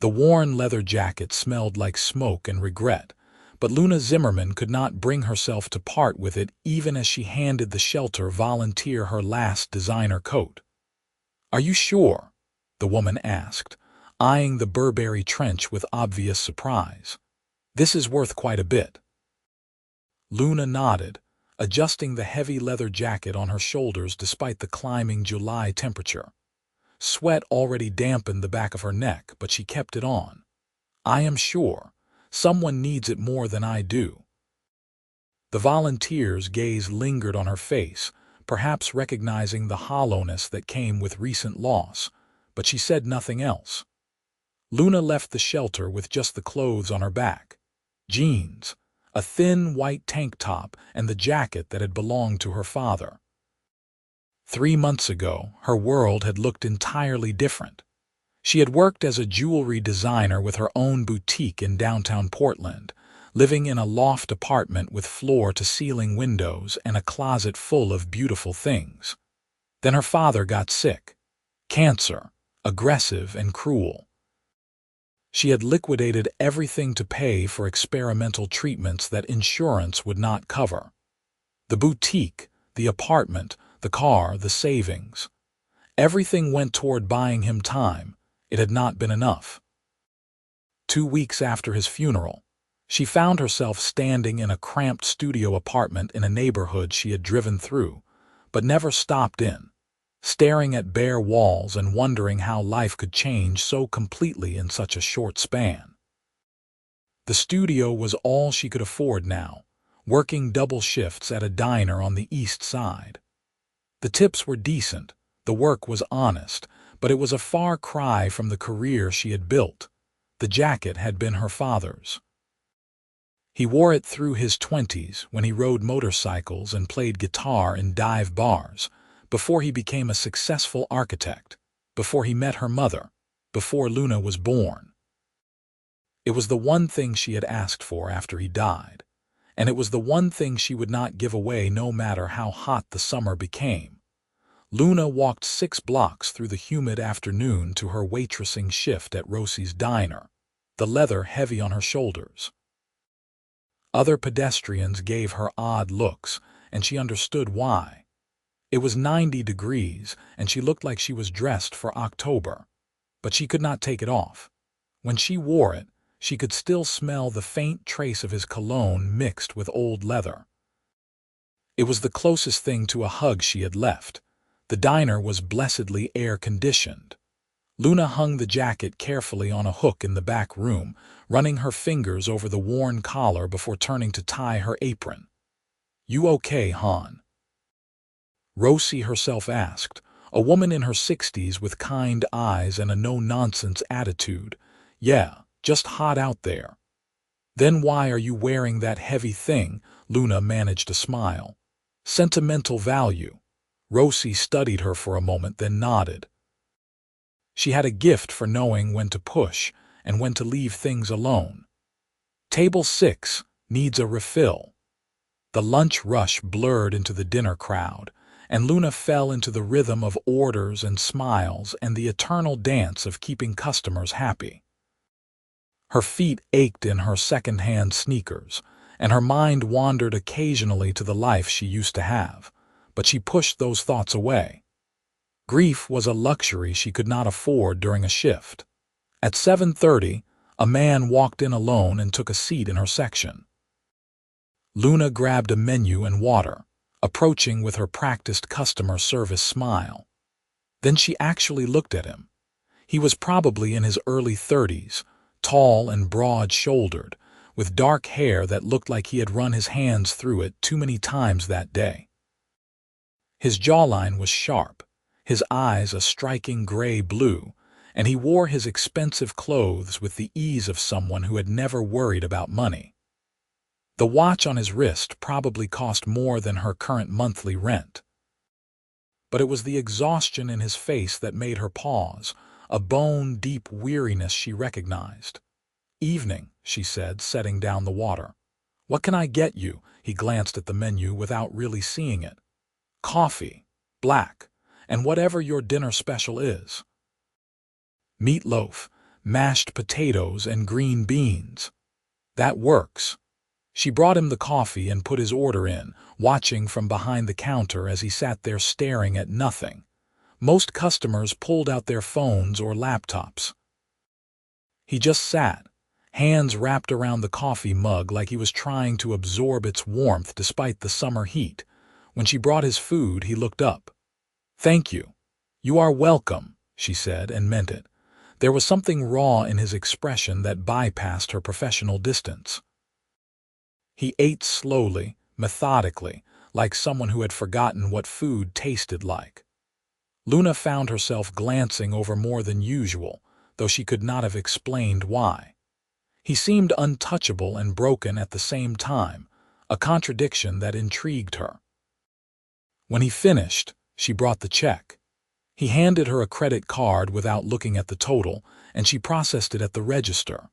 The worn leather jacket smelled like smoke and regret, but Luna Zimmerman could not bring herself to part with it even as she handed the shelter volunteer her last designer coat. "Are you sure?" the woman asked, eyeing the Burberry trench with obvious surprise. "This is worth quite a bit." Luna nodded, adjusting the heavy leather jacket on her shoulders despite the climbing July temperature. Sweat already dampened the back of her neck, but she kept it on. "I am sure. Someone needs it more than I do." The volunteer's gaze lingered on her face, perhaps recognizing the hollowness that came with recent loss, but she said nothing else. Luna left the shelter with just the clothes on her back. Jeans, a thin white tank top, and the jacket that had belonged to her father. 3 months ago, her world had looked entirely different. She had worked as a jewelry designer with her own boutique in downtown Portland, living in a loft apartment with floor-to-ceiling windows and a closet full of beautiful things. Then her father got sick. Cancer, aggressive and cruel. She had liquidated everything to pay for experimental treatments that insurance would not cover. The boutique, the apartment, the car, the savings. Everything went toward buying him time. It had not been enough. 2 weeks after his funeral, she found herself standing in a cramped studio apartment in a neighborhood she had driven through, but never stopped in, staring at bare walls and wondering how life could change so completely in such a short span. The studio was all she could afford now, working double shifts at a diner on the East Side. The tips were decent, the work was honest, but it was a far cry from the career she had built. The jacket had been her father's. He wore it through his 20s when he rode motorcycles and played guitar in dive bars, before he became a successful architect, before he met her mother, before Luna was born. It was the one thing she had asked for after he died, and it was the one thing she would not give away no matter how hot the summer became. Luna walked 6 blocks through the humid afternoon to her waitressing shift at Rosie's Diner, the leather heavy on her shoulders. Other pedestrians gave her odd looks, and she understood why. It was 90 degrees, and she looked like she was dressed for October, but she could not take it off. When she wore it, she could still smell the faint trace of his cologne mixed with old leather. It was the closest thing to a hug she had left. The diner was blessedly air-conditioned. Luna hung the jacket carefully on a hook in the back room, running her fingers over the worn collar before turning to tie her apron. "You okay, hon?" Rosie herself asked, a woman in her 60s with kind eyes and a no-nonsense attitude. "Yeah, just hot out there." "Then why are you wearing that heavy thing?" Luna managed to smile. "Sentimental value." Rosie studied her for a moment, then nodded. She had a gift for knowing when to push and when to leave things alone. "Table 6 needs a refill." The lunch rush blurred into the dinner crowd, and Luna fell into the rhythm of orders and smiles and the eternal dance of keeping customers happy. Her feet ached in her second-hand sneakers, and her mind wandered occasionally to the life she used to have, but she pushed those thoughts away. Grief was a luxury she could not afford during a shift. At 7:30, a man walked in alone and took a seat in her section. Luna grabbed a menu and water, approaching with her practiced customer service smile. Then she actually looked at him. He was probably in his early 30s, tall and broad-shouldered, with dark hair that looked like he had run his hands through it too many times that day. His jawline was sharp, his eyes a striking gray-blue, and he wore his expensive clothes with the ease of someone who had never worried about money. The watch on his wrist probably cost more than her current monthly rent. But it was the exhaustion in his face that made her pause, a bone-deep weariness she recognized. "Evening," she said, setting down the water. "What can I get you?" He glanced at the menu without really seeing it. "Coffee, black, and whatever your dinner special is." "Meatloaf," mashed potatoes, and green beans. That works. She brought him the coffee and put his order in, watching from behind the counter as he sat there staring at nothing. Most customers pulled out their phones or laptops. He just sat, hands wrapped around the coffee mug like he was trying to absorb its warmth despite the summer heat. When she brought his food, he looked up. "Thank you. You are welcome," she said, and meant it. There was something raw in his expression that bypassed her professional distance. He ate slowly, methodically, like someone who had forgotten what food tasted like. Luna found herself glancing over more than usual, though she could not have explained why. He seemed untouchable and broken at the same time, a contradiction that intrigued her. When he finished, she brought the check. He handed her a credit card without looking at the total, and she processed it at the register.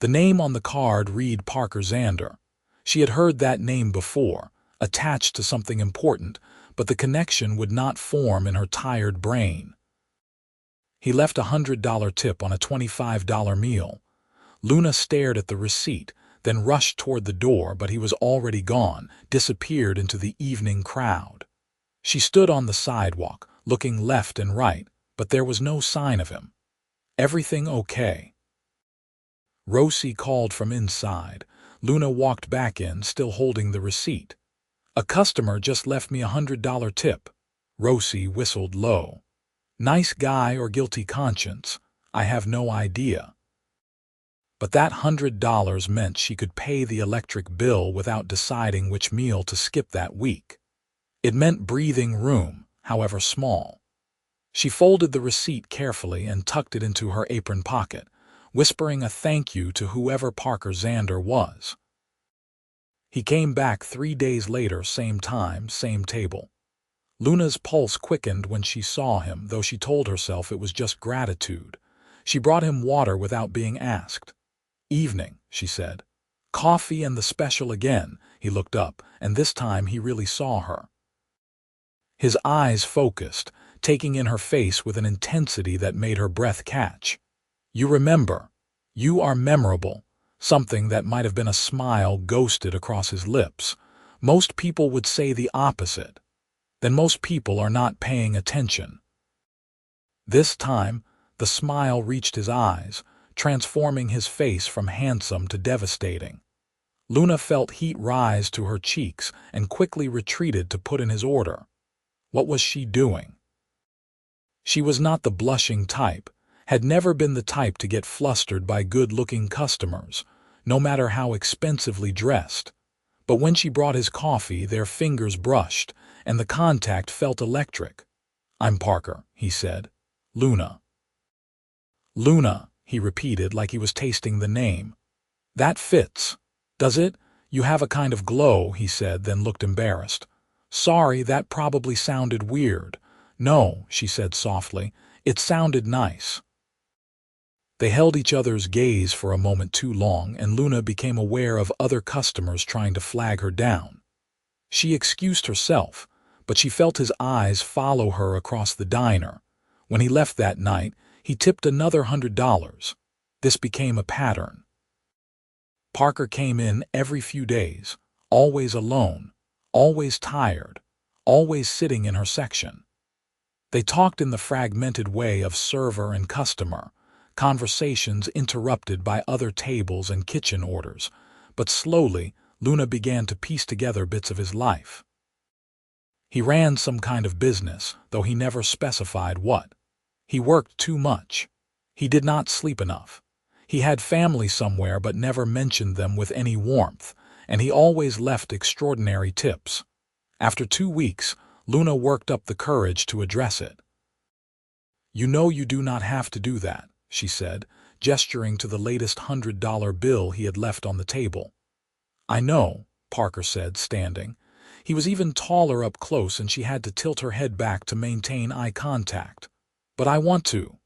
The name on the card read Parker Zander. She had heard that name before, attached to something important, but the connection would not form in her tired brain. He left a $100 tip on a $25 meal. Luna stared at the receipt, then rushed toward the door, but he was already gone, disappeared into the evening crowd. She stood on the sidewalk, looking left and right, but there was no sign of him. "Everything okay?" Rosie called from inside. Luna walked back in, still holding the receipt. "A customer just left me a $100 tip." Rosie whistled low. "Nice guy or guilty conscience, I have no idea." But that $100 meant she could pay the electric bill without deciding which meal to skip that week. It meant breathing room, however small. She folded the receipt carefully and tucked it into her apron pocket, whispering a thank you to whoever Parker Zander was. He came back 3 days later, same time, same table. Luna's pulse quickened when she saw him, though she told herself it was just gratitude. She brought him water without being asked. "Evening," she said. "Coffee and the special again." He looked up, and this time he really saw her. His eyes focused, taking in her face with an intensity that made her breath catch. "You remember. You are memorable." Something that might have been a smile ghosted across his lips. Most people would say the opposite. Then most people are not paying attention. This time, the smile reached his eyes, transforming his face from handsome to devastating. Luna felt heat rise to her cheeks and quickly retreated to put in his order. What was she doing? She was not the blushing type, had never been the type to get flustered by good-looking customers, no matter how expensively dressed. But when she brought his coffee, their fingers brushed, and the contact felt electric. "I'm Parker," he said. "Luna." "Luna," he repeated like he was tasting the name. "That fits. Does it? You have a kind of glow," he said, then looked embarrassed. "Sorry, that probably sounded weird." "No," she said softly. "It sounded nice." They held each other's gaze for a moment too long, and Luna became aware of other customers trying to flag her down. She excused herself, but she felt his eyes follow her across the diner. When he left that night, he tipped another $100. This became a pattern. Parker came in every few days, always alone, always tired, always sitting in her section. They talked in the fragmented way of server and customer, conversations interrupted by other tables and kitchen orders, but slowly Luna began to piece together bits of his life. He ran some kind of business, though he never specified what. He worked too much. He did not sleep enough. He had family somewhere but never mentioned them with any warmth, and he always left extraordinary tips. After 2 weeks, Luna worked up the courage to address it. "You know you do not have to do that," she said, gesturing to the latest $100 bill he had left on the table. "I know," Parker said, standing. He was even taller up close and she had to tilt her head back to maintain eye contact. "But I want to."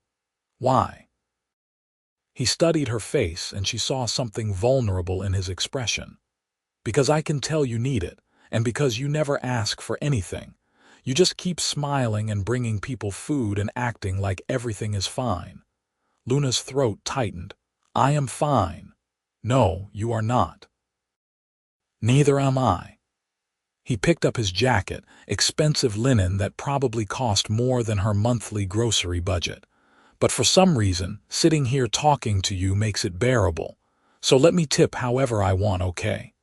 "Why?" He studied her face and she saw something vulnerable in his expression. "Because I can tell you need it, and because you never ask for anything. You just keep smiling and bringing people food and acting like everything is fine." Luna's throat tightened. I am fine. No, you are not. Neither am I. He picked up his jacket, expensive linen that probably cost more than her monthly grocery budget. But for some reason, sitting here talking to you makes it bearable. So let me tip however I want, okay?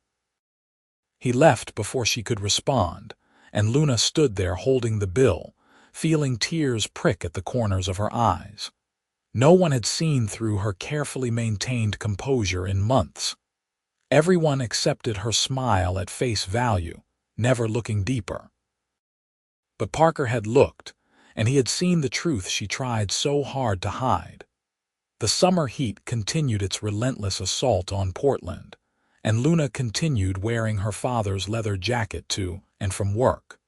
He left before she could respond, and Luna stood there holding the bill, feeling tears prick at the corners of her eyes. No one had seen through her carefully maintained composure in months. Everyone accepted her smile at face value, never looking deeper. But Parker had looked, and he had seen the truth she tried so hard to hide. The summer heat continued its relentless assault on Portland, and Luna continued wearing her father's leather jacket to and from work.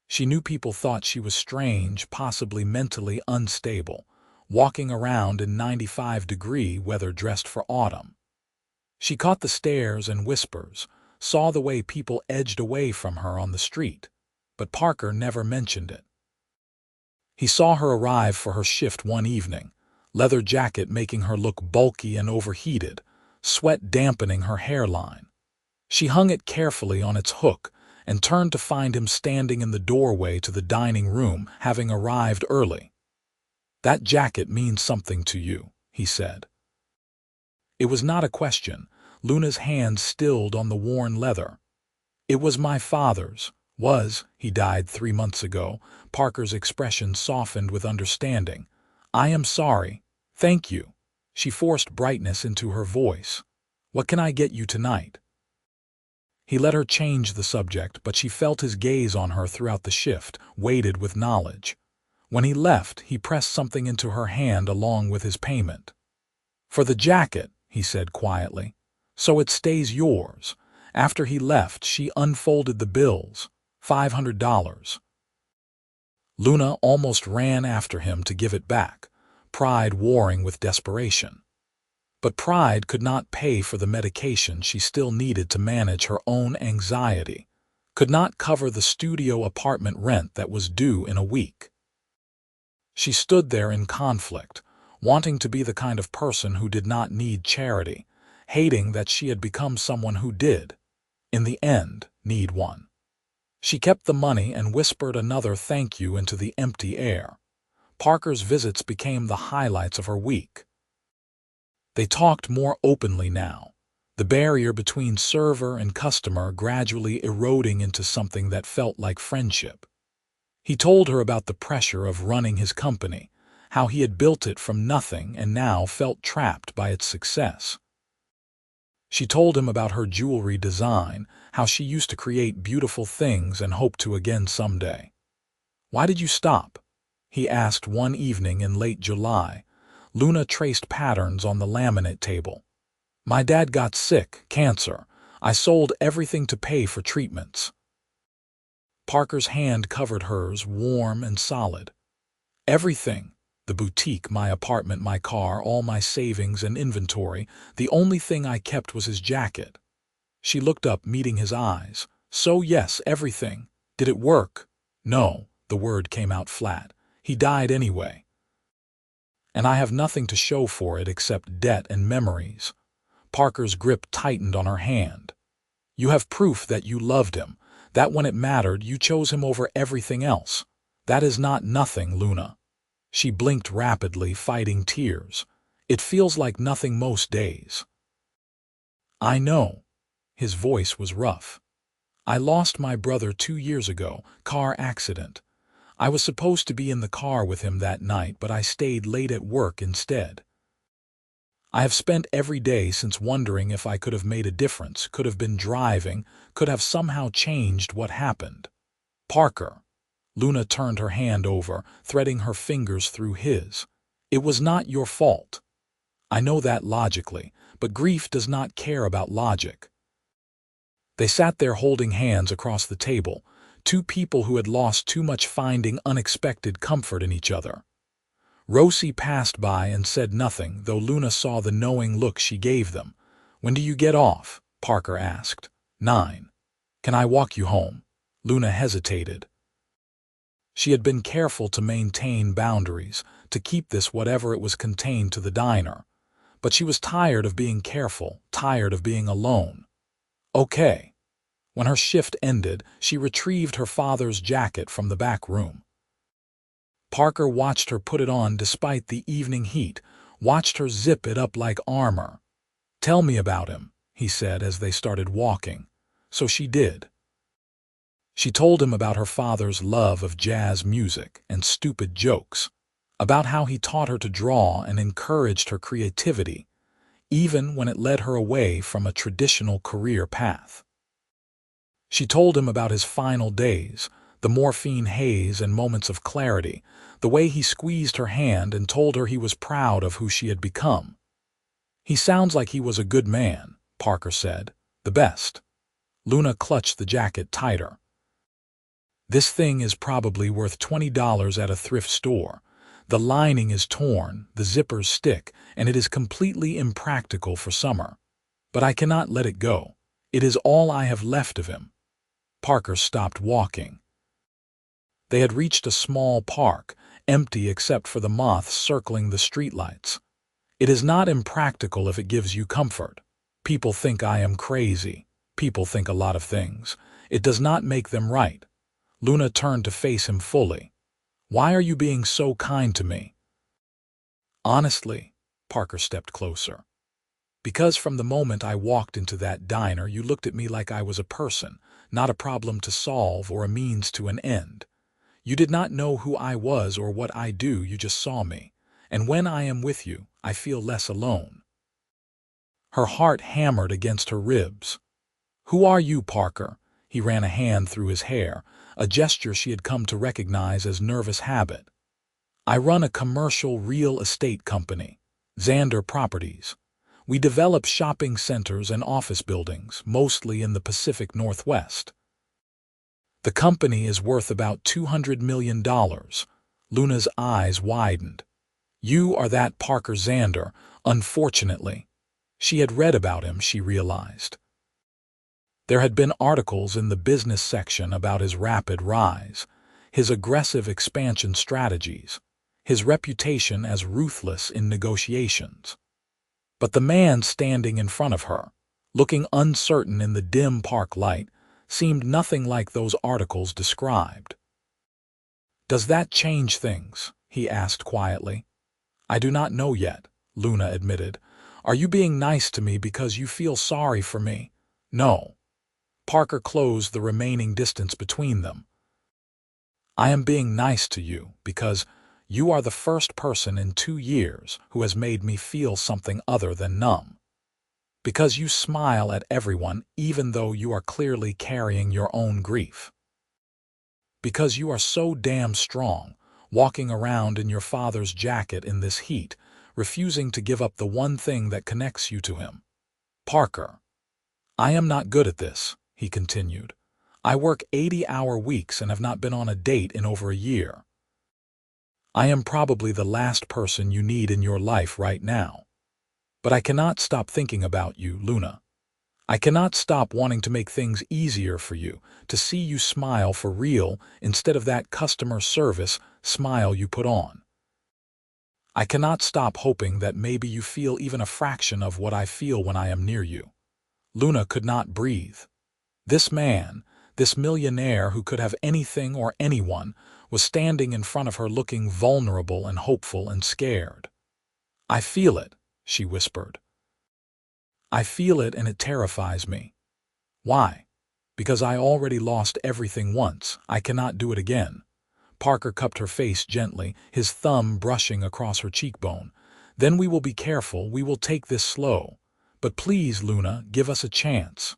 She knew people thought she was strange, possibly mentally unstable, walking around in 95-degree weather dressed for autumn. She caught the stares and whispers, saw the way people edged away from her on the street, but Parker never mentioned it. He saw her arrive for her shift one evening, leather jacket making her look bulky and overheated, sweat dampening her hairline. She hung it carefully on its hook and turned to find him standing in the doorway to the dining room, having arrived early. That jacket means something to you, he said. It was not a question. Luna's hand stilled on the worn leather. It was my father's. He died 3 months ago. Parker's expression softened with understanding. I am sorry. Thank you. She forced brightness into her voice. What can I get you tonight? He let her change the subject, but she felt his gaze on her throughout the shift, weighted with knowledge. When he left, he pressed something into her hand along with his payment. For the jacket, he said quietly. So it stays yours. After he left, she unfolded the bills. $500. Luna almost ran after him to give it back, pride warring with desperation. But pride could not pay for the medication she still needed to manage her own anxiety, could not cover the studio apartment rent that was due in a week. She stood there in conflict, wanting to be the kind of person who did not need charity, hating that she had become someone who did, in the end, need one. She kept the money and whispered another thank you into the empty air. Parker's visits became the highlights of her week. They talked more openly now, the barrier between server and customer gradually eroding into something that felt like friendship. He told her about the pressure of running his company, how he had built it from nothing and now felt trapped by its success. She told him about her jewelry design, how she used to create beautiful things and hoped to again someday. Why did you stop? He asked one evening in late July. Luna traced patterns on the laminate table. My dad got sick, cancer. I sold everything to pay for treatments. Parker's hand covered hers, warm and solid. Everything. The boutique, my apartment, my car, all my savings and inventory. The only thing I kept was his jacket. She looked up, meeting his eyes. So yes, everything. Did it work? No, the word came out flat. He died anyway. And I have nothing to show for it except debt and memories. Parker's grip tightened on her hand. You have proof that you loved him, that when it mattered you chose him over everything else. That is not nothing, Luna. She blinked rapidly, fighting tears. It feels like nothing most days. I know. His voice was rough. I lost my brother 2 years ago, car accident. I was supposed to be in the car with him that night, but I stayed late at work instead. I have spent every day since wondering if I could have made a difference, could have been driving, could have somehow changed what happened. Parker. Luna turned her hand over, threading her fingers through his. It was not your fault. I know that logically, but grief does not care about logic. They sat there holding hands across the table, two people who had lost too much, finding unexpected comfort in each other. Rosie passed by and said nothing, though Luna saw the knowing look she gave them. When do you get off? Parker asked. 9. Can I walk you home? Luna hesitated. She had been careful to maintain boundaries, to keep this whatever it was contained to the diner. But she was tired of being careful, tired of being alone. Okay. When her shift ended, she retrieved her father's jacket from the back room. Parker watched her put it on despite the evening heat, watched her zip it up like armor. "Tell me about him," he said as they started walking. So she did. She told him about her father's love of jazz music and stupid jokes, about how he taught her to draw and encouraged her creativity, even when it led her away from a traditional career path. She told him about his final days, the morphine haze and moments of clarity, the way he squeezed her hand and told her he was proud of who she had become. "He sounds like he was a good man," Parker said. "The best." Luna clutched the jacket tighter. "This thing is probably worth $20 at a thrift store. The lining is torn, the zippers stick, and it is completely impractical for summer. But I cannot let it go. It is all I have left of him." Parker stopped walking. They had reached a small park, empty except for the moths circling the streetlights. "It is not impractical if it gives you comfort. People think I am crazy. People think a lot of things. It does not make them right." Luna turned to face him fully. "Why are you being so kind to me?" "Honestly," Parker stepped closer. "Because from the moment I walked into that diner, you looked at me like I was a person, not a problem to solve or a means to an end. You did not know who I was or what I do, you just saw me. And when I am with you, I feel less alone." Her heart hammered against her ribs. "Who are you, Parker?" He ran a hand through his hair, a gesture she had come to recognize as nervous habit. "I run a commercial real estate company, Xander Properties. We develop shopping centers and office buildings, mostly in the Pacific Northwest. The company is worth about $200 million. Luna's eyes widened. "You are that Parker Xander, unfortunately." She had read about him, she realized. There had been articles in the business section about his rapid rise, his aggressive expansion strategies, his reputation as ruthless in negotiations. But the man standing in front of her, looking uncertain in the dim park light, seemed nothing like those articles described. "Does that change things?" he asked quietly. "I do not know yet," Luna admitted. "Are you being nice to me because you feel sorry for me?" "No." Parker closed the remaining distance between them. "I am being nice to you because you are the first person in 2 years who has made me feel something other than numb. Because you smile at everyone even though you are clearly carrying your own grief. Because you are so damn strong, walking around in your father's jacket in this heat, refusing to give up the one thing that connects you to him. Parker, I am not good at this," he continued. "I work 80-hour weeks and have not been on a date in over a year. I am probably the last person you need in your life right now. But I cannot stop thinking about you, Luna. I cannot stop wanting to make things easier for you, to see you smile for real instead of that customer service smile you put on. I cannot stop hoping that maybe you feel even a fraction of what I feel when I am near you." Luna could not breathe. This man, this millionaire who could have anything or anyone, was standing in front of her looking vulnerable and hopeful and scared. "I feel it," she whispered. "I feel it and it terrifies me." "Why?" "Because I already lost everything once. I cannot do it again." Parker cupped her face gently, his thumb brushing across her cheekbone. "Then we will be careful, we will take this slow. But please, Luna, give us a chance."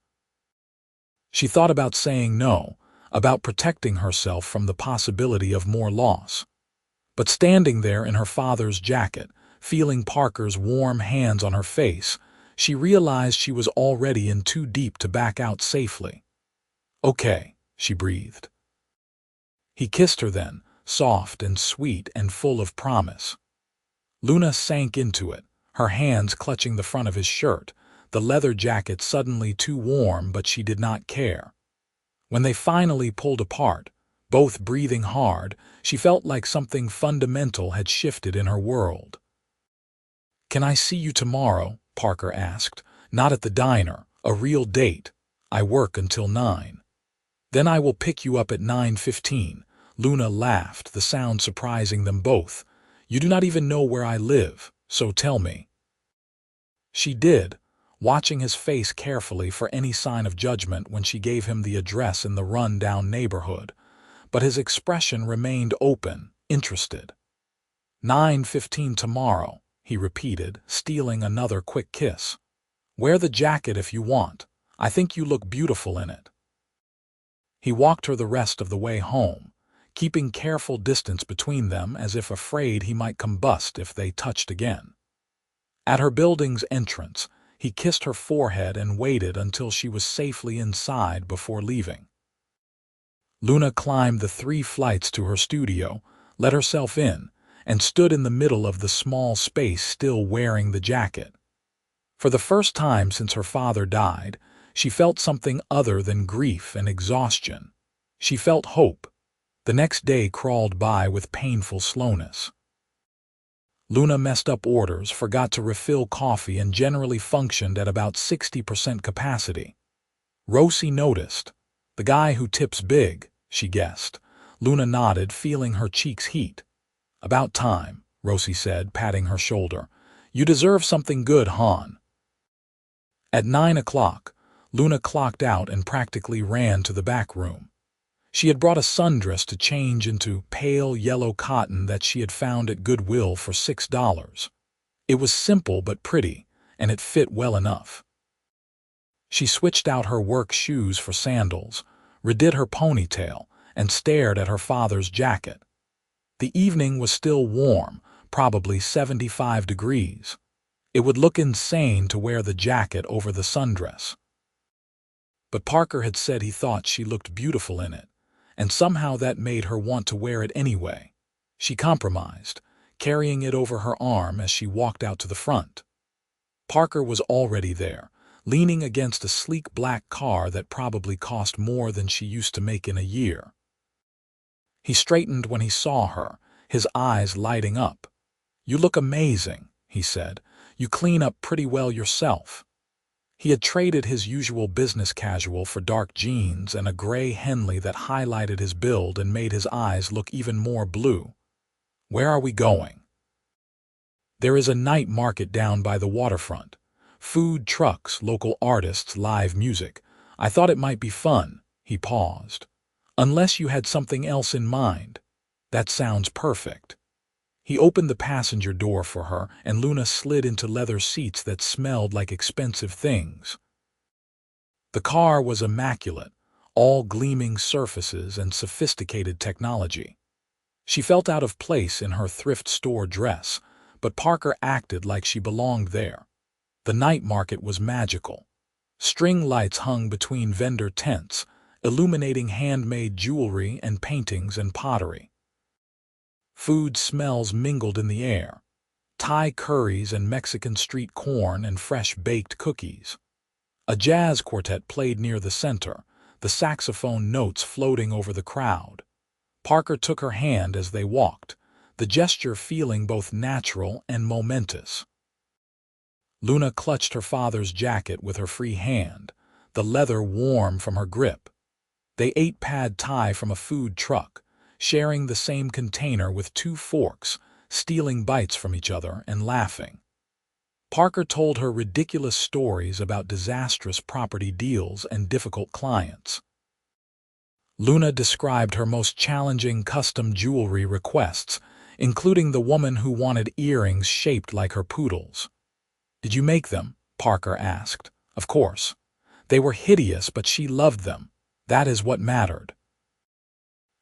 She thought about saying no, about protecting herself from the possibility of more loss. But standing there in her father's jacket, feeling Parker's warm hands on her face, she realized she was already in too deep to back out safely. "Okay," she breathed. He kissed her then, soft and sweet and full of promise. Luna sank into it, her hands clutching the front of his shirt, the leather jacket suddenly too warm, but she did not care. When they finally pulled apart, Both breathing hard, she felt like something fundamental had shifted in her world. "Can I see you tomorrow?" Parker asked. "Not at the diner, a real date. I work until 9. "Then I will pick you up at 9:15. Luna laughed, the sound surprising them both. "You do not even know where I live, so tell me." She did, watching his face carefully for any sign of judgment when she gave him the address in the run-down neighborhood, but his expression remained open, interested. 9:15 tomorrow, he repeated, stealing another quick kiss. "Wear the jacket if you want. I think you look beautiful in it." He walked her the rest of the way home, keeping careful distance between them as if afraid he might combust if they touched again. At her building's entrance, he kissed her forehead and waited until she was safely inside before leaving. Luna climbed the 3 flights to her studio, let herself in, and stood in the middle of the small space still wearing the jacket. For the first time since her father died, she felt something other than grief and exhaustion. She felt hope. The next day crawled by with painful slowness. Luna messed up orders, forgot to refill coffee, and generally functioned at about 60% capacity. Rosie noticed. "The guy who tips big," she guessed. Luna nodded, feeling her cheeks heat. "About time," Rosie said, patting her shoulder. "You deserve something good, hon." At 9 o'clock, Luna clocked out and practically ran to the back room. She had brought a sundress to change into pale yellow cotton that she had found at Goodwill for $6. It was simple but pretty, and it fit well enough. She switched out her work shoes for sandals, redid her ponytail, and stared at her father's jacket. The evening was still warm, probably 75 degrees. It would look insane to wear the jacket over the sundress. But Parker had said he thought she looked beautiful in it, and somehow that made her want to wear it anyway. She compromised, carrying it over her arm as she walked out to the front. Parker was already there, leaning against a sleek black car that probably cost more than she used to make in a year. He straightened when he saw her, his eyes lighting up. "You look amazing," he said. "You clean up pretty well yourself." He had traded his usual business casual for dark jeans and a gray Henley that highlighted his build and made his eyes look even more blue. "Where are we going?" "There is a night market down by the waterfront. Food trucks, local artists, live music. I thought it might be fun." He paused. "Unless you had something else in mind." "That sounds perfect." He opened the passenger door for her, and Luna slid into leather seats that smelled like expensive things. The car was immaculate, all gleaming surfaces and sophisticated technology. She felt out of place in her thrift store dress, but Parker acted like she belonged there. The night market was magical. String lights hung between vendor tents, illuminating handmade jewelry and paintings and pottery. Food smells mingled in the air. Thai curries and Mexican street corn and fresh baked cookies. A jazz quartet played near the center, the saxophone notes floating over the crowd. Parker took her hand as they walked, the gesture feeling both natural and momentous. Luna clutched her father's jacket with her free hand, the leather warm from her grip. They ate pad thai from a food truck, sharing the same container with 2 forks, stealing bites from each other and laughing. Parker told her ridiculous stories about disastrous property deals and difficult clients. Luna described her most challenging custom jewelry requests, including the woman who wanted earrings shaped like her poodles. "Did you make them?" Parker asked. "Of course. They were hideous, but she loved them. That is what mattered."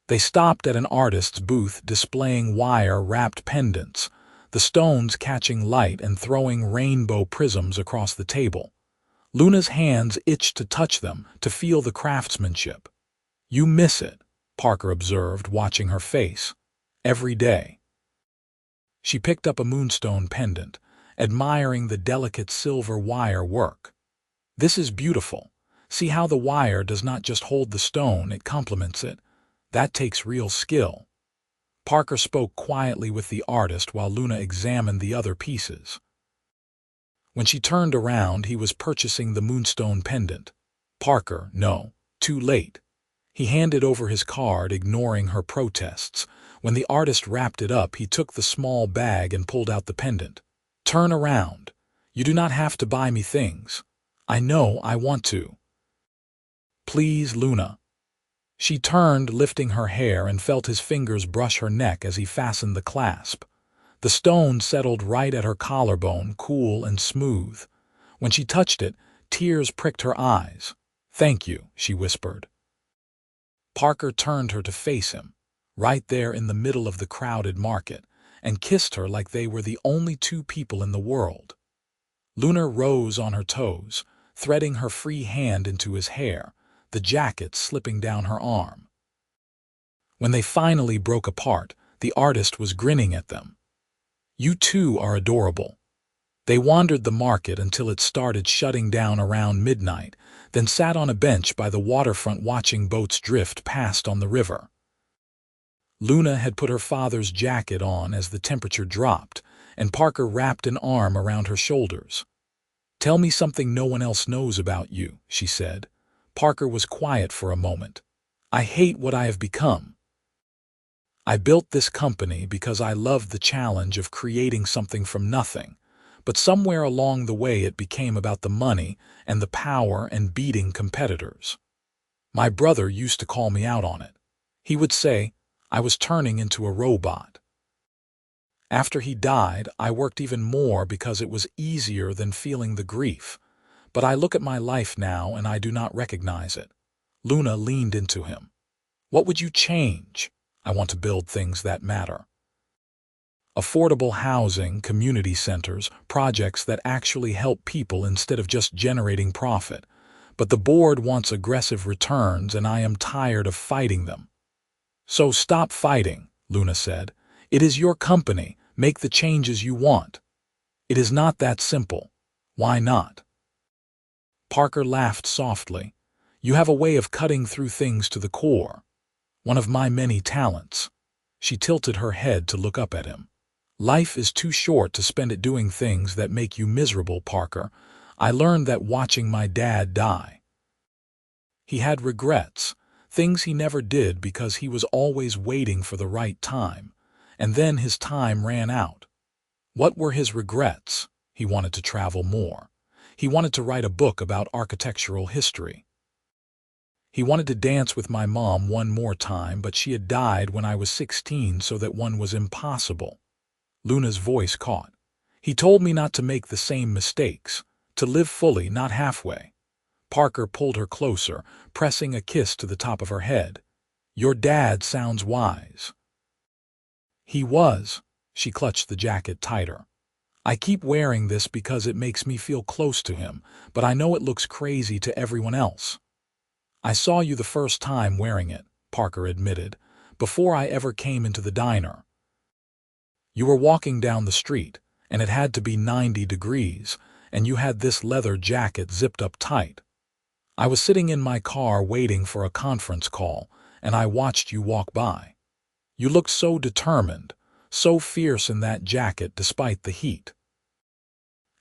They stopped at an artist's booth displaying wire-wrapped pendants, the stones catching light and throwing rainbow prisms across the table. Luna's hands itched to touch them, to feel the craftsmanship. "You miss it," Parker observed, watching her face. "Every day." She picked up a moonstone pendant, admiring the delicate silver wire work. "This is beautiful. See how the wire does not just hold the stone, it complements it. That takes real skill. Parker spoke quietly with the artist while Luna examined the other pieces. When she turned around, he was purchasing the moonstone pendant. Parker, no, too late. He handed over his card, ignoring her protests. When the artist wrapped it up, he took the small bag and pulled out the pendant. Turn around. You do not have to buy me things. I know I want to. Please, Luna. She turned, lifting her hair, and felt his fingers brush her neck as he fastened the clasp. The stone settled right at her collarbone, cool and smooth. When she touched it, tears pricked her eyes. Thank you, she whispered. Parker turned her to face him, right there in the middle of the crowded market, and kissed her like they were the only two people in the world. Luna rose on her toes, threading her free hand into his hair, the jacket slipping down her arm. When they finally broke apart, the artist was grinning at them. You two are adorable. They wandered the market until it started shutting down around midnight, then sat on a bench by the waterfront watching boats drift past on the river. Luna had put her father's jacket on as the temperature dropped, and Parker wrapped an arm around her shoulders. Tell me something no one else knows about you, she said. Parker was quiet for a moment. I hate what I have become. I built this company because I loved the challenge of creating something from nothing, but somewhere along the way it became about the money and the power and beating competitors. My brother used to call me out on it. He would say I was turning into a robot. After he died, I worked even more because it was easier than feeling the grief. But I look at my life now and I do not recognize it. Luna leaned into him. What would you change? I want to build things that matter. Affordable housing, community centers, projects that actually help people instead of just generating profit. But the board wants aggressive returns and I am tired of fighting them. So stop fighting, Luna said. It is your company. Make the changes you want. It is not that simple. Why not? Parker laughed softly. You have a way of cutting through things to the core. One of my many talents. She tilted her head to look up at him. Life is too short to spend it doing things that make you miserable, Parker. I learned that watching my dad die. He had regrets, things he never did because he was always waiting for the right time, and then his time ran out. What were his regrets? He wanted to travel more. He wanted to write a book about architectural history. He wanted to dance with my mom one more time, but she had died when I was 16, so that one was impossible. Luna's voice caught. He told me not to make the same mistakes, to live fully, not halfway. Parker pulled her closer, pressing a kiss to the top of her head. Your dad sounds wise. He was. She clutched the jacket tighter. I keep wearing this because it makes me feel close to him, but I know it looks crazy to everyone else. I saw you the first time wearing it, Parker admitted, before I ever came into the diner. You were walking down the street, and it had to be 90 degrees, and you had this leather jacket zipped up tight. I was sitting in my car waiting for a conference call, and I watched you walk by. You looked so determined, so fierce in that jacket despite the heat.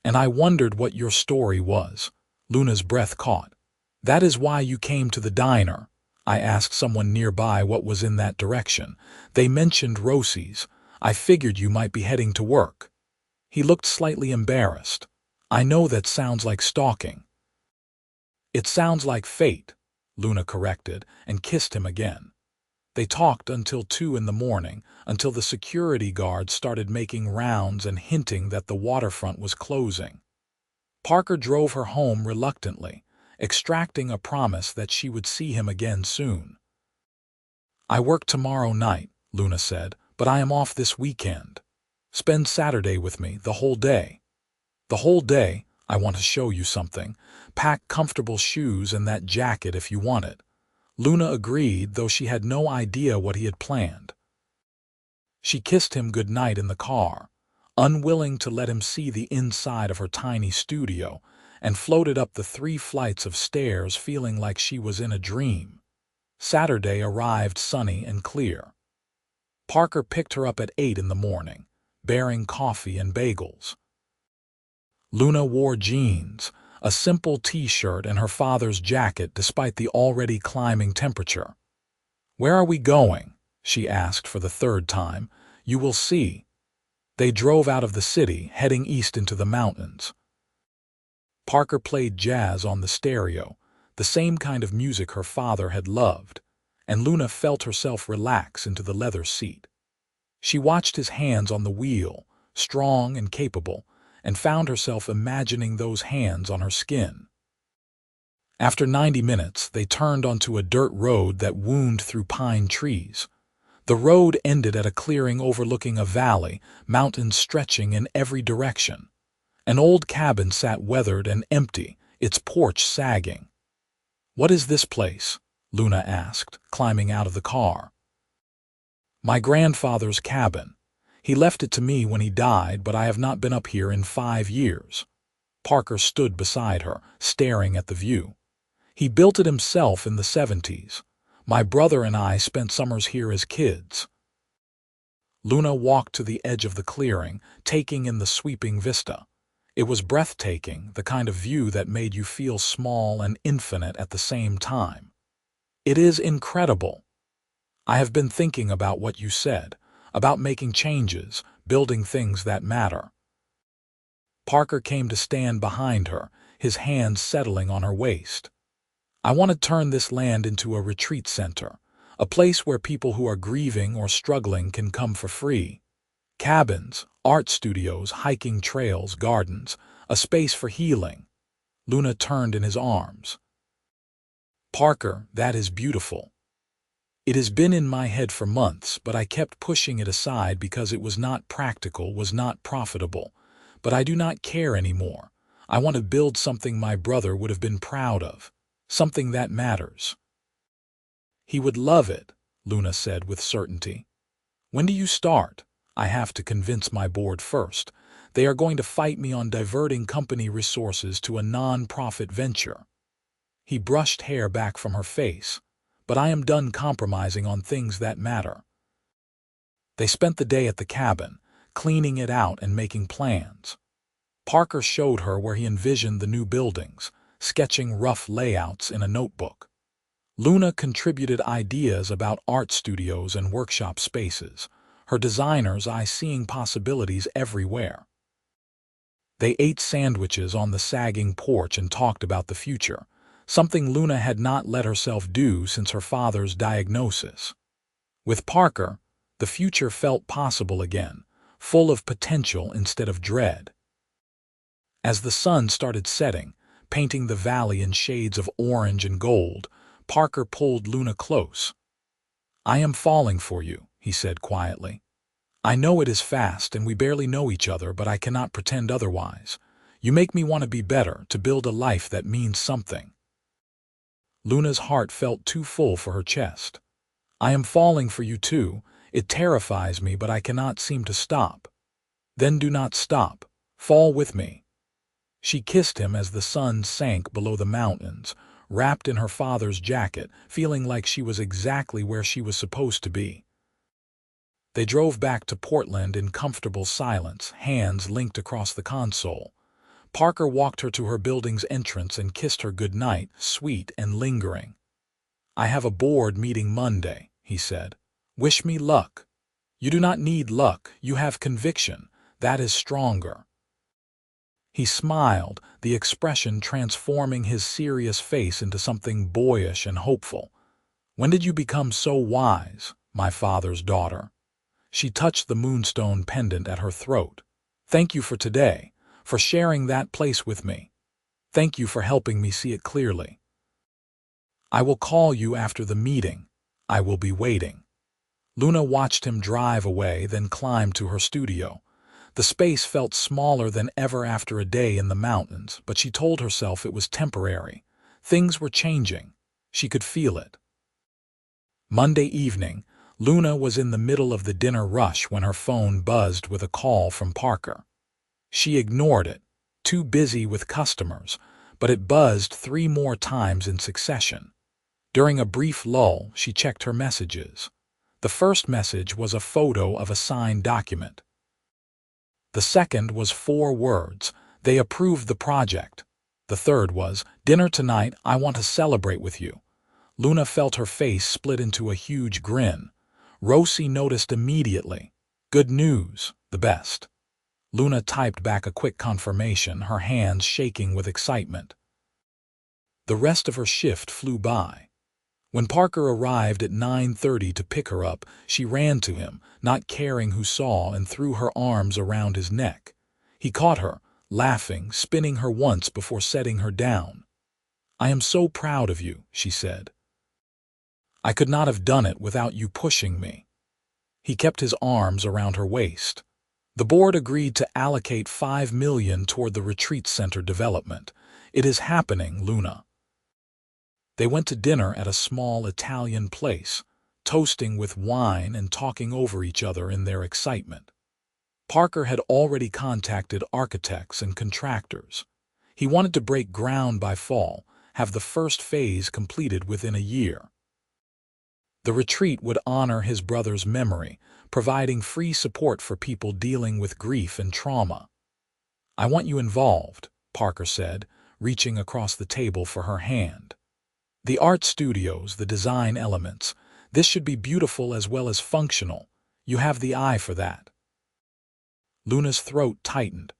And I wondered what your story was. Luna's breath caught. That is why you came to the diner. I asked someone nearby what was in that direction. They mentioned Rosie's. I figured you might be heading to work. He looked slightly embarrassed. I know that sounds like stalking. It sounds like fate, Luna corrected, and kissed him again. They talked until 2 in the morning, until the security guard started making rounds and hinting that the waterfront was closing. Parker drove her home reluctantly, extracting a promise that she would see him again soon. I work tomorrow night, Luna said, but I am off this weekend. Spend Saturday with me, the whole day. The whole day, I want to show you something. Pack comfortable shoes and that jacket if you want it. Luna agreed, though she had no idea what he had planned. She kissed him goodnight in the car, unwilling to let him see the inside of her tiny studio, and floated up the 3 flights of stairs feeling like she was in a dream. Saturday arrived sunny and clear. Parker picked her up at 8 in the morning, bearing coffee and bagels. Luna wore jeans, a simple t-shirt, and her father's jacket despite the already climbing temperature. "Where are we going?" she asked for the third time. "You will see." They drove out of the city, heading east into the mountains. Parker played jazz on the stereo, the same kind of music her father had loved, and Luna felt herself relax into the leather seat. She watched his hands on the wheel, strong and capable, and found herself imagining those hands on her skin. After 90 minutes, they turned onto a dirt road that wound through pine trees. The road ended at a clearing overlooking a valley, mountains stretching in every direction. An old cabin sat weathered and empty, its porch sagging. "What is this place?" Luna asked, climbing out of the car. "My grandfather's cabin. He left it to me when he died, but I have not been up here in 5 years." Parker stood beside her, staring at the view. "He built it himself in the 70s. My brother and I spent summers here as kids." Luna walked to the edge of the clearing, taking in the sweeping vista. It was breathtaking, the kind of view that made you feel small and infinite at the same time. "It is incredible. I have been thinking about what you said, about making changes, building things that matter." Parker came to stand behind her, his hands settling on her waist. "I want to turn this land into a retreat center, a place where people who are grieving or struggling can come for free. Cabins, art studios, hiking trails, gardens, a space for healing." Luna turned in his arms. "Parker, that is beautiful. It has been in my head for months, but I kept pushing it aside because it was not practical, was not profitable. But I do not care anymore. I want to build something my brother would have been proud of, something that matters." "He would love it," Luna said with certainty. "When do you start?" "I have to convince my board first. They are going to fight me on diverting company resources to a non-profit venture." He brushed hair back from her face. "But I am done compromising on things that matter." They spent the day at the cabin, cleaning it out and making plans. Parker showed her where he envisioned the new buildings, sketching rough layouts in a notebook. Luna contributed ideas about art studios and workshop spaces, her designer's eye seeing possibilities everywhere. They ate sandwiches on the sagging porch and talked about the future, something Luna had not let herself do since her father's diagnosis. With Parker, the future felt possible again, full of potential instead of dread. As the sun started setting, painting the valley in shades of orange and gold, Parker pulled Luna close. "I am falling for you," he said quietly. "I know it is fast and we barely know each other, but I cannot pretend otherwise. You make me want to be better, to build a life that means something." Luna's heart felt too full for her chest. "I am falling for you too. It terrifies me, but I cannot seem to stop." "Then do not stop. Fall with me." She kissed him as the sun sank below the mountains, wrapped in her father's jacket, feeling like she was exactly where she was supposed to be. They drove back to Portland in comfortable silence, hands linked across the console. Parker walked her to her building's entrance and kissed her goodnight, sweet and lingering. "I have a board meeting Monday," he said. "Wish me luck." "You do not need luck, you have conviction. That is stronger." He smiled, the expression transforming his serious face into something boyish and hopeful. "When did you become so wise, my father's daughter?" She touched the moonstone pendant at her throat. "Thank you for today, for sharing that place with me. Thank you for helping me see it clearly. I will call you after the meeting. I will be waiting." Luna watched him drive away, then climb to her studio. The space felt smaller than ever after a day in the mountains, but she told herself it was temporary. Things were changing. She could feel it. Monday evening, Luna was in the middle of the dinner rush when her phone buzzed with a call from Parker. She ignored it, too busy with customers, but it buzzed 3 more times in succession. During a brief lull, she checked her messages. The first message was a photo of a signed document. The second was 4 words: "They approved the project." The third was, "Dinner tonight, I want to celebrate with you." Luna felt her face split into a huge grin. Rosie noticed immediately. "Good news, the best." Luna typed back a quick confirmation, her hands shaking with excitement. The rest of her shift flew by. When Parker arrived at 9:30 to pick her up, she ran to him, not caring who saw, and threw her arms around his neck. He caught her, laughing, spinning her once before setting her down. "I am so proud of you," she said. "I could not have done it without you pushing me." He kept his arms around her waist. The board agreed to allocate $5 million toward the retreat center development. "It is happening, Luna." They went to dinner at a small Italian place, toasting with wine and talking over each other in their excitement. Parker had already contacted architects and contractors. He wanted to break ground by fall, have the first phase completed within a year. The retreat would honor his brother's memory, providing free support for people dealing with grief and trauma. "I want you involved," Parker said, reaching across the table for her hand. "The art studios, the design elements. This should be beautiful as well as functional. You have the eye for that." Luna's throat tightened.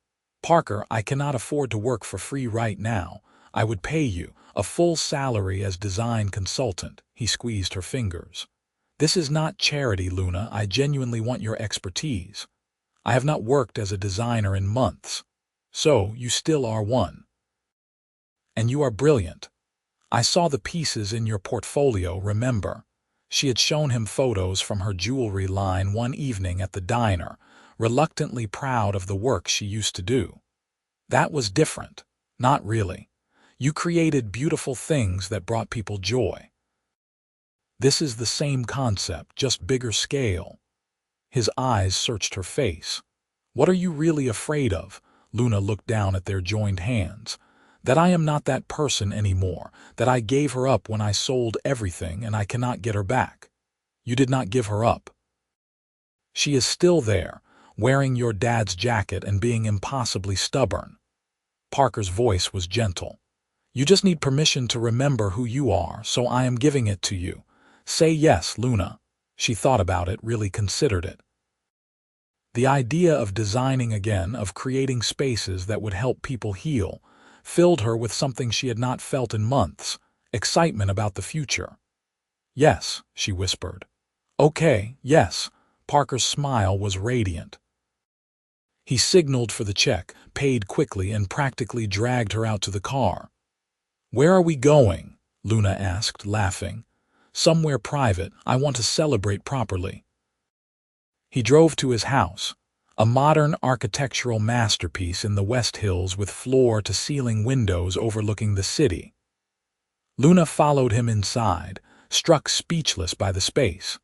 "Parker, I cannot afford to work for free right now. I would pay you a full salary as design consultant." He squeezed her fingers. "This is not charity, Luna. I genuinely want your expertise. I have not worked as a designer in months. So, you still are one. And you are brilliant. I saw the pieces in your portfolio, remember?" She had shown him photos from her jewelry line one evening at the diner, reluctantly proud of the work she used to do. "That was different." "Not really. You created beautiful things that brought people joy. This is the same concept, just bigger scale." His eyes searched her face. "What are you really afraid of?" Luna looked down at their joined hands. "That I am not that person anymore, that I gave her up when I sold everything and I cannot get her back." "You did not give her up. She is still there, wearing your dad's jacket and being impossibly stubborn." Parker's voice was gentle. "You just need permission to remember who you are, so I am giving it to you. Say yes, Luna." She thought about it, really considered it. The idea of designing again, of creating spaces that would help people heal, filled her with something she had not felt in months: excitement about the future. "Yes," she whispered. "Okay, yes." Parker's smile was radiant. He signaled for the check, paid quickly, and practically dragged her out to the car. "Where are we going?" Luna asked, laughing. "Somewhere private. I want to celebrate properly." He drove to his house, a modern architectural masterpiece in the West Hills with floor-to-ceiling windows overlooking the city. Luna followed him inside, struck speechless by the space.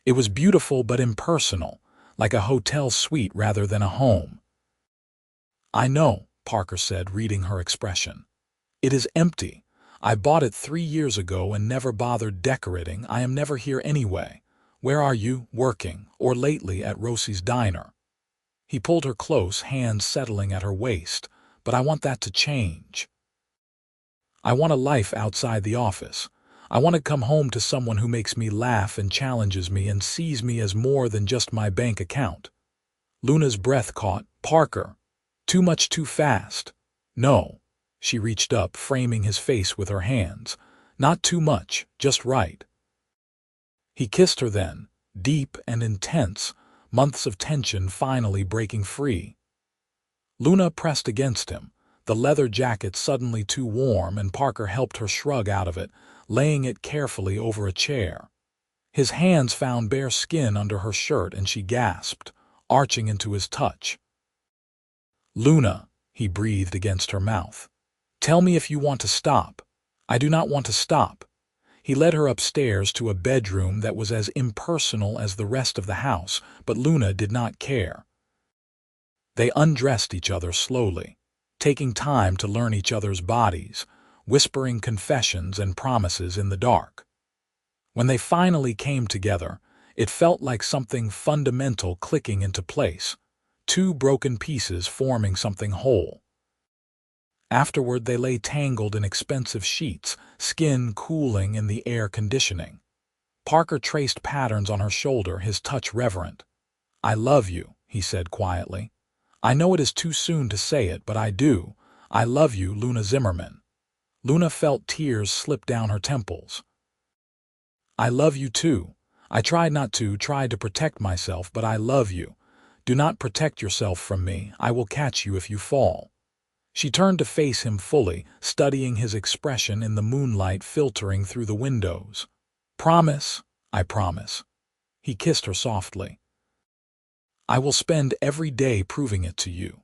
It was beautiful but impersonal, like a hotel suite rather than a home. "I know," Parker said, reading her expression. "It is empty. I bought it 3 years ago and never bothered decorating. I am never here anyway. Where are you, working, or lately at Rosie's diner?" He pulled her close, hands settling at her waist. "But I want that to change. I want a life outside the office. I want to come home to someone who makes me laugh and challenges me and sees me as more than just my bank account." Luna's breath caught. "Parker, too much too fast." "No." She reached up, framing his face with her hands. "Not too much, just right." He kissed her then, deep and intense, months of tension finally breaking free. Luna pressed against him, the leather jacket suddenly too warm, and Parker helped her shrug out of it, laying it carefully over a chair. His hands found bare skin under her shirt and she gasped, arching into his touch. "Luna," he breathed against her mouth. "Tell me if you want to stop." "I do not want to stop." He led her upstairs to a bedroom that was as impersonal as the rest of the house, but Luna did not care. They undressed each other slowly, taking time to learn each other's bodies, whispering confessions and promises in the dark. When they finally came together, it felt like something fundamental clicking into place, two broken pieces forming something whole. Afterward, they lay tangled in expensive sheets, skin cooling in the air conditioning. Parker traced patterns on her shoulder, his touch reverent. "I love you," he said quietly. "I know it is too soon to say it, but I do. I love you, Luna Zimmerman." Luna felt tears slip down her temples. "I love you too. I tried to protect myself, but I love you. Do not protect yourself from me. I will catch you if you fall." She turned to face him fully, studying his expression in the moonlight filtering through the windows. "Promise." "I promise." He kissed her softly. "I will spend every day proving it to you."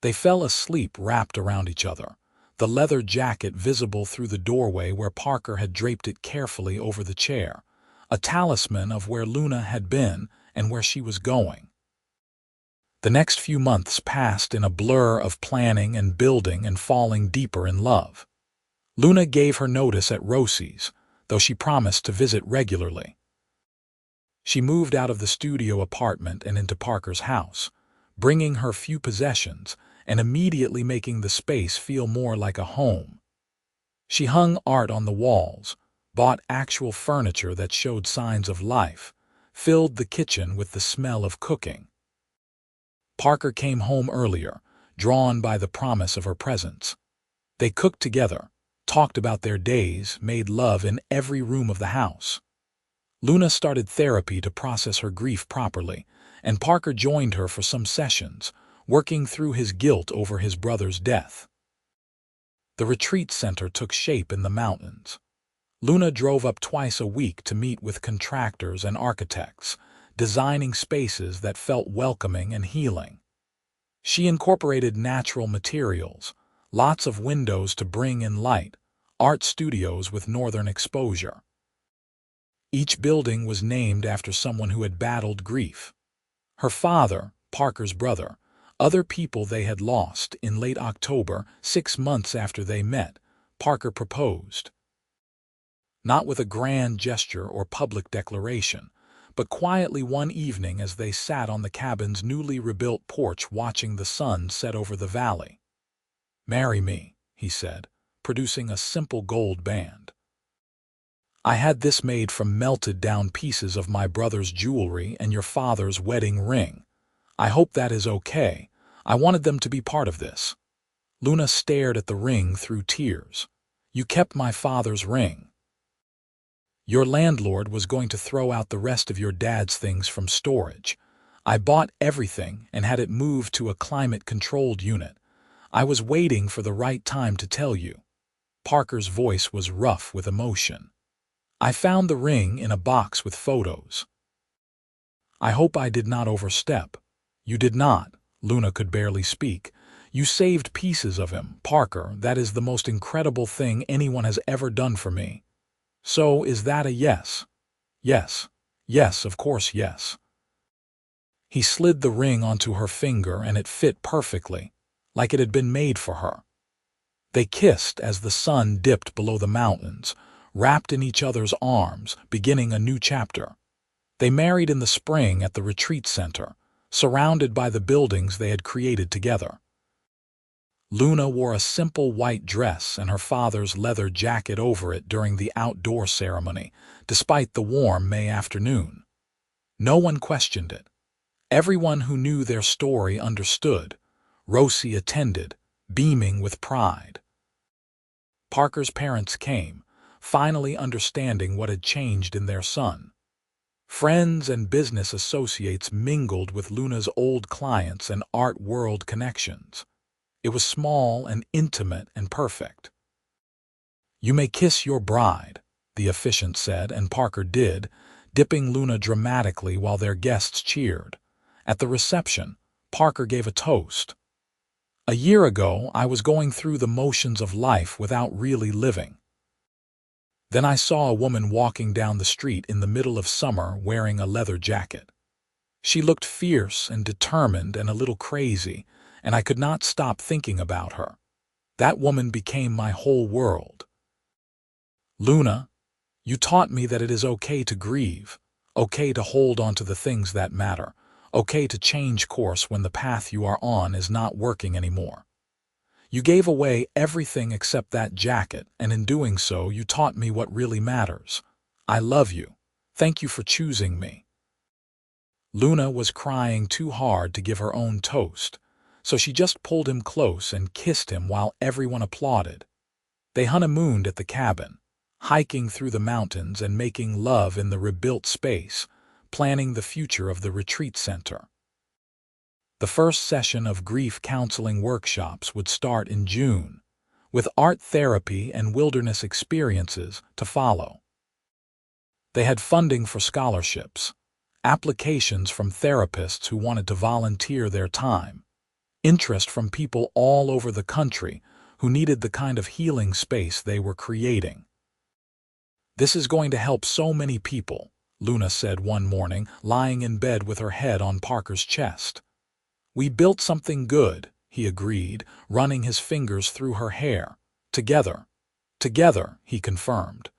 They fell asleep wrapped around each other, the leather jacket visible through the doorway where Parker had draped it carefully over the chair, a talisman of where Luna had been and where she was going. The next few months passed in a blur of planning and building and falling deeper in love. Luna gave her notice at Rosie's, though she promised to visit regularly. She moved out of the studio apartment and into Parker's house, bringing her few possessions and immediately making the space feel more like a home. She hung art on the walls, bought actual furniture that showed signs of life, filled the kitchen with the smell of cooking. Parker came home earlier, drawn by the promise of her presence. They cooked together, talked about their days, made love in every room of the house. Luna started therapy to process her grief properly, and Parker joined her for some sessions, working through his guilt over his brother's death. The retreat center took shape in the mountains. Luna drove up twice a week to meet with contractors and architects, designing spaces that felt welcoming and healing. She incorporated natural materials, lots of windows to bring in light, art studios with northern exposure. Each building was named after someone who had battled grief. Her father, Parker's brother, other people they had lost. In late October, 6 months after they met, Parker proposed. Not with a grand gesture or public declaration, but quietly one evening as they sat on the cabin's newly rebuilt porch watching the sun set over the valley. "Marry me," he said, producing a simple gold band. "I had this made from melted down pieces of my brother's jewelry and your father's wedding ring. I hope that is okay. I wanted them to be part of this." Luna stared at the ring through tears. "You kept my father's ring. Your landlord was going to throw out the rest of your dad's things from storage. I bought everything and had it moved to a climate-controlled unit. I was waiting for the right time to tell you." Parker's voice was rough with emotion. "I found the ring in a box with photos. I hope I did not overstep." "You did not." Luna could barely speak. "You saved pieces of him, Parker. That is the most incredible thing anyone has ever done for me." "So is that a yes?" "Yes. Yes, of course, yes." He slid the ring onto her finger and it fit perfectly, like it had been made for her. They kissed as the sun dipped below the mountains, wrapped in each other's arms, beginning a new chapter. They married in the spring at the retreat center, surrounded by the buildings they had created together. Luna wore a simple white dress and her father's leather jacket over it during the outdoor ceremony, despite the warm May afternoon. No one questioned it. Everyone who knew their story understood. Rosie attended, beaming with pride. Parker's parents came, finally understanding what had changed in their son. Friends and business associates mingled with Luna's old clients and art world connections. It was small and intimate and perfect. "You may kiss your bride," the officiant said, and Parker did, dipping Luna dramatically while their guests cheered. At the reception, Parker gave a toast. "A year ago, I was going through the motions of life without really living. Then I saw a woman walking down the street in the middle of summer wearing a leather jacket. She looked fierce and determined and a little crazy, and I could not stop thinking about her. That woman became my whole world." "Luna, You taught me that it is okay to grieve, okay to hold on to the things that matter, okay to change course when the path you are on is not working anymore. You gave away everything except that jacket, and in doing so, you taught me what really matters. I love you. Thank you for choosing me. Luna was crying too hard to give her own toast, so she just pulled him close and kissed him while everyone applauded. They honeymooned at the cabin, hiking through the mountains and making love in the rebuilt space, planning the future of the retreat center. The first session of grief counseling workshops would start in June, with art therapy and wilderness experiences to follow. They had funding for scholarships, applications from therapists who wanted to volunteer their time, interest from people all over the country who needed the kind of healing space they were creating. "This is going to help so many people," Luna said one morning, lying in bed with her head on Parker's chest. "We built something good," he agreed, running his fingers through her hair. "Together." "Together," he confirmed.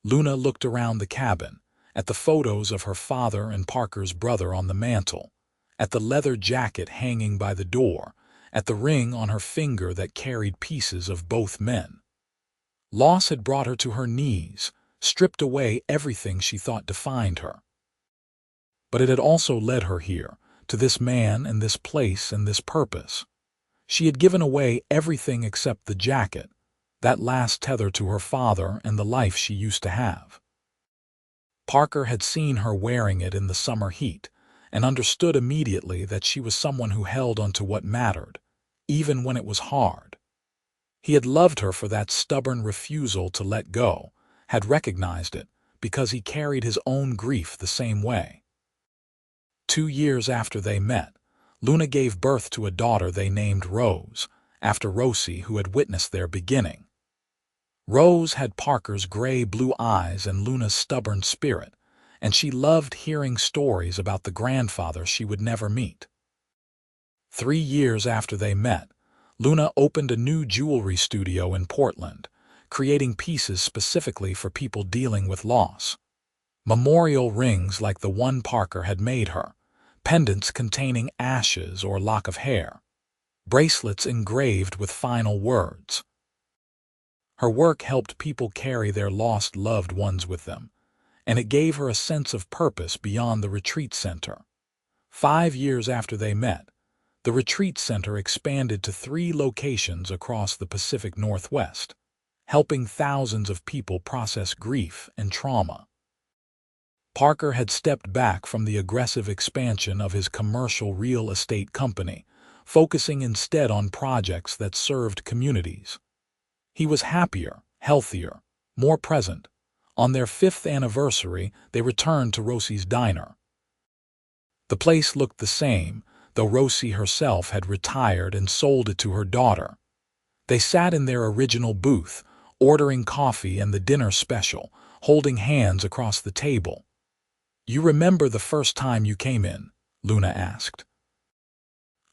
Luna looked around the cabin, at the photos of her father and Parker's brother on the mantel, at the leather jacket hanging by the door, at the ring on her finger that carried pieces of both men. Loss had brought her to her knees, stripped away everything she thought defined her. But it had also led her here, to this man and this place and this purpose. She had given away everything except the jacket, that last tether to her father and the life she used to have. Parker had seen her wearing it in the summer heat and understood immediately that she was someone who held onto what mattered, even when it was hard. He had loved her for that stubborn refusal to let go, had recognized it, because he carried his own grief the same way. 2 years after they met, Luna gave birth to a daughter they named Rose, after Rosie, who had witnessed their beginning. Rose had Parker's gray-blue eyes and Luna's stubborn spirit, and she loved hearing stories about the grandfather she would never meet. 3 years after they met, Luna opened a new jewelry studio in Portland, creating pieces specifically for people dealing with loss. Memorial rings like the one Parker had made her, pendants containing ashes or lock of hair, bracelets engraved with final words. Her work helped people carry their lost loved ones with them, and it gave her a sense of purpose beyond the retreat center. 5 years after they met, the retreat center expanded to 3 locations across the Pacific Northwest, helping thousands of people process grief and trauma. Parker had stepped back from the aggressive expansion of his commercial real estate company, focusing instead on projects that served communities. He was happier, healthier, more present. On their 5th anniversary, they returned to Rosie's diner. The place looked the same, though Rosie herself had retired and sold it to her daughter. They sat in their original booth, ordering coffee and the dinner special, holding hands across the table. "You remember the first time you came in?" Luna asked.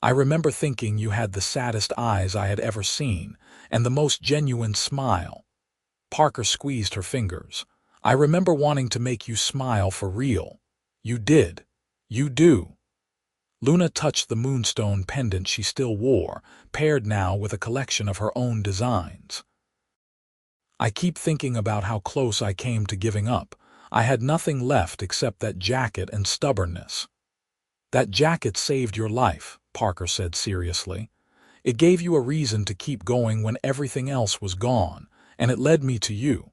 "I remember thinking you had the saddest eyes I had ever seen, and the most genuine smile." Parker squeezed her fingers. "I remember wanting to make you smile for real. You did. You do." Luna touched the moonstone pendant she still wore, paired now with a collection of her own designs. "I keep thinking about how close I came to giving up. I had nothing left except that jacket and stubbornness." "That jacket saved your life," Parker said seriously. "It gave you a reason to keep going when everything else was gone, and it led me to you."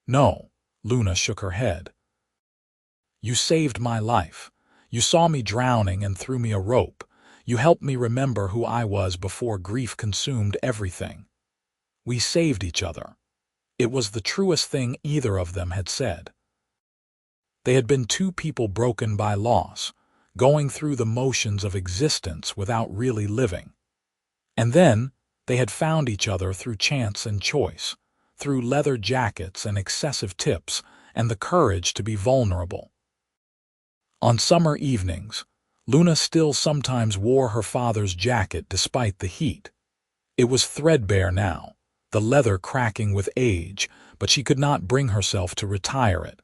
"No," Luna shook her head. "You saved my life. You saw me drowning and threw me a rope. You helped me remember who I was before grief consumed everything. We saved each other." It was the truest thing either of them had said. They had been 2 people broken by loss, going through the motions of existence without really living. And then they had found each other through chance and choice, through leather jackets and excessive tips, and the courage to be vulnerable. On summer evenings, Luna still sometimes wore her father's jacket despite the heat. It was threadbare now, the leather cracking with age, but she could not bring herself to retire it.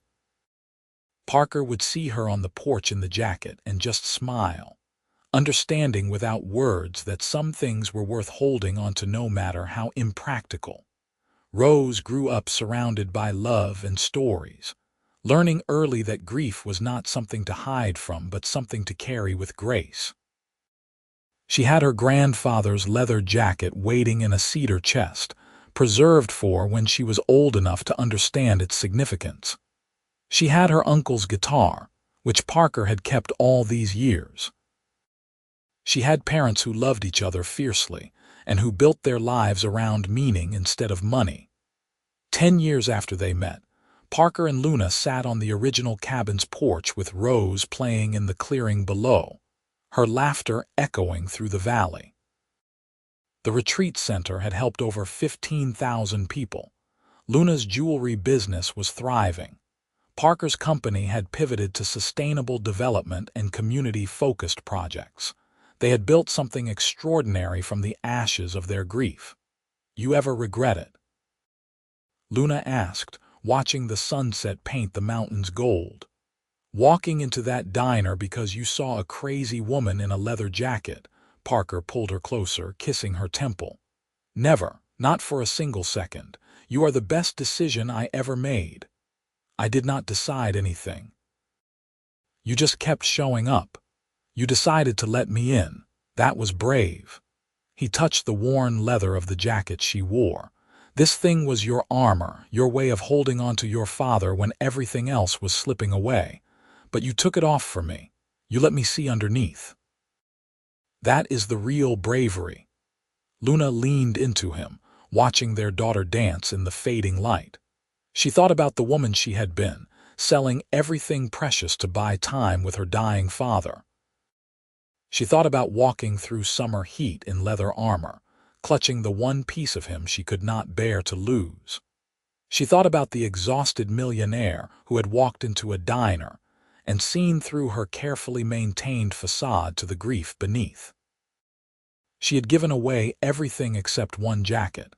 Parker would see her on the porch in the jacket and just smile, understanding without words that some things were worth holding onto no matter how impractical. Rose grew up surrounded by love and stories, learning early that grief was not something to hide from but something to carry with grace. She had her grandfather's leather jacket waiting in a cedar chest, preserved for when she was old enough to understand its significance. She had her uncle's guitar, which Parker had kept all these years. She had parents who loved each other fiercely and who built their lives around meaning instead of money. 10 years after they met, Parker and Luna sat on the original cabin's porch with Rose playing in the clearing below, her laughter echoing through the valley. The retreat center had helped over 15,000 people. Luna's jewelry business was thriving. Parker's company had pivoted to sustainable development and community-focused projects. They had built something extraordinary from the ashes of their grief. "You ever regret it?" Luna asked, watching the sunset paint the mountains gold. "Walking into that diner because you saw a crazy woman in a leather jacket," Parker pulled her closer, kissing her temple. "Never, not for a single second. You are the best decision I ever made." "I did not decide anything. You just kept showing up. You decided to let me in. That was brave." He touched the worn leather of the jacket she wore. "This thing was your armor, your way of holding on to your father when everything else was slipping away. But you took it off for me. You let me see underneath. That is the real bravery." Luna leaned into him, watching their daughter dance in the fading light. She thought about the woman she had been, selling everything precious to buy time with her dying father. She thought about walking through summer heat in leather armor, clutching the one piece of him she could not bear to lose. She thought about the exhausted millionaire who had walked into a diner and seen through her carefully maintained facade to the grief beneath. She had given away everything except one jacket,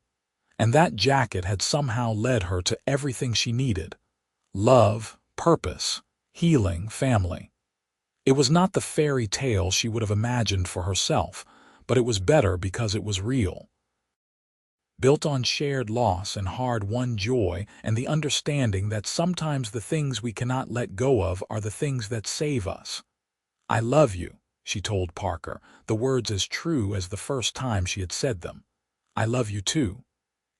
and that jacket had somehow led her to everything she needed: love, purpose, healing, family. It was not the fairy tale she would have imagined for herself, but it was better because it was real. Built on shared loss and hard-won joy and the understanding that sometimes the things we cannot let go of are the things that save us. "I love you," she told Parker, the words as true as the first time she had said them. "I love you too."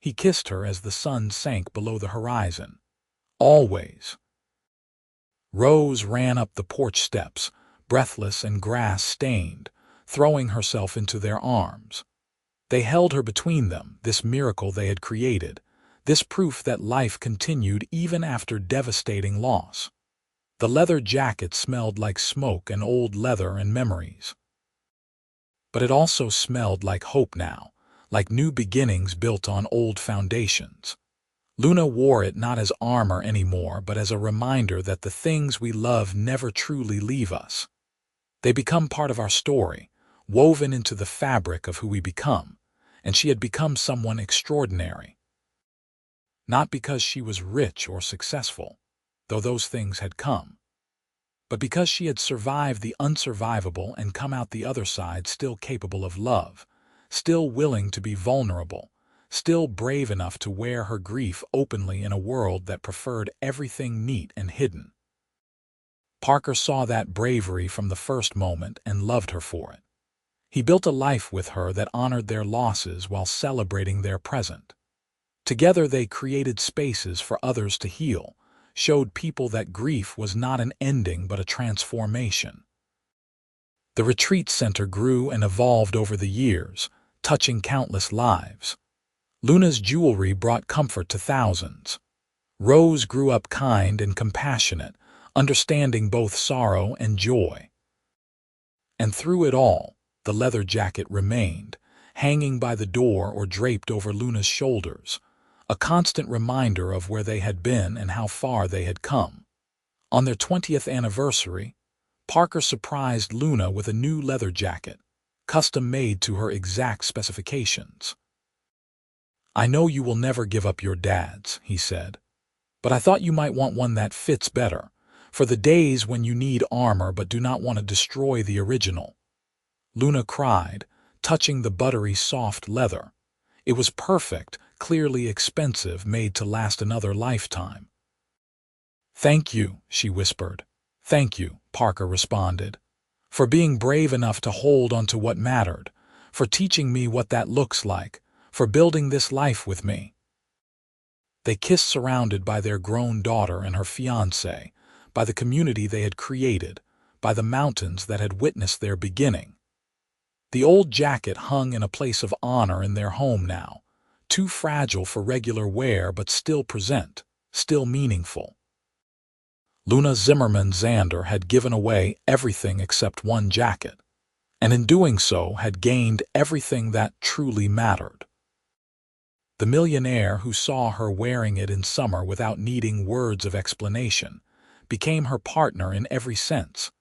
He kissed her as the sun sank below the horizon. "Always." Rose ran up the porch steps, breathless and grass-stained, throwing herself into their arms. They held her between them, this miracle they had created, this proof that life continued even after devastating loss. The leather jacket smelled like smoke and old leather and memories. But it also smelled like hope now, like new beginnings built on old foundations. Luna wore it not as armor anymore, but as a reminder that the things we love never truly leave us. They become part of our story, woven into the fabric of who we become, and she had become someone extraordinary. Not because she was rich or successful, though those things had come, but because she had survived the unsurvivable and come out the other side still capable of love, still willing to be vulnerable, still brave enough to wear her grief openly in a world that preferred everything neat and hidden. Parker saw that bravery from the first moment and loved her for it. He built a life with her that honored their losses while celebrating their present. Together they created spaces for others to heal, showed people that grief was not an ending but a transformation. The retreat center grew and evolved over the years, touching countless lives. Luna's jewelry brought comfort to thousands. Rose grew up kind and compassionate, understanding both sorrow and joy. And through it all, the leather jacket remained, hanging by the door or draped over Luna's shoulders, a constant reminder of where they had been and how far they had come. On their 20th anniversary, Parker surprised Luna with a new leather jacket, custom-made to her exact specifications. "I know you will never give up your dad's," he said, "but I thought you might want one that fits better, for the days when you need armor but do not want to destroy the original." Luna cried, touching the buttery soft leather. It was perfect, clearly expensive, made to last another lifetime. "Thank you," she whispered. "Thank you," Parker responded, "for being brave enough to hold on to what mattered, for teaching me what that looks like, for building this life with me." They kissed, surrounded by their grown daughter and her fiancé, by the community they had created, by the mountains that had witnessed their beginning. The old jacket hung in a place of honor in their home now, too fragile for regular wear but still present, still meaningful. Luna Zimmerman Zander had given away everything except one jacket, and in doing so had gained everything that truly mattered. The millionaire who saw her wearing it in summer without needing words of explanation became her partner in every sense,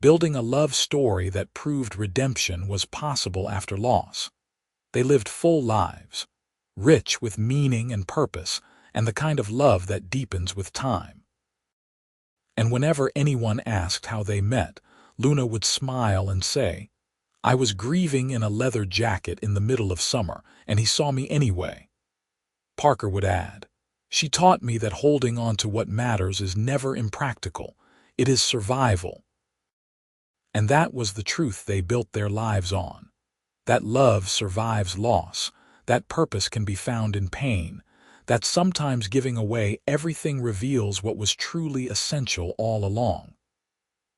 building a love story that proved redemption was possible after loss. They lived full lives, rich with meaning and purpose, and the kind of love that deepens with time. And whenever anyone asked how they met, Luna would smile and say, "I was grieving in a leather jacket in the middle of summer, and he saw me anyway." Parker would add, "She taught me that holding on to what matters is never impractical, it is survival." And that was the truth they built their lives on. That love survives loss, that purpose can be found in pain, that sometimes giving away everything reveals what was truly essential all along.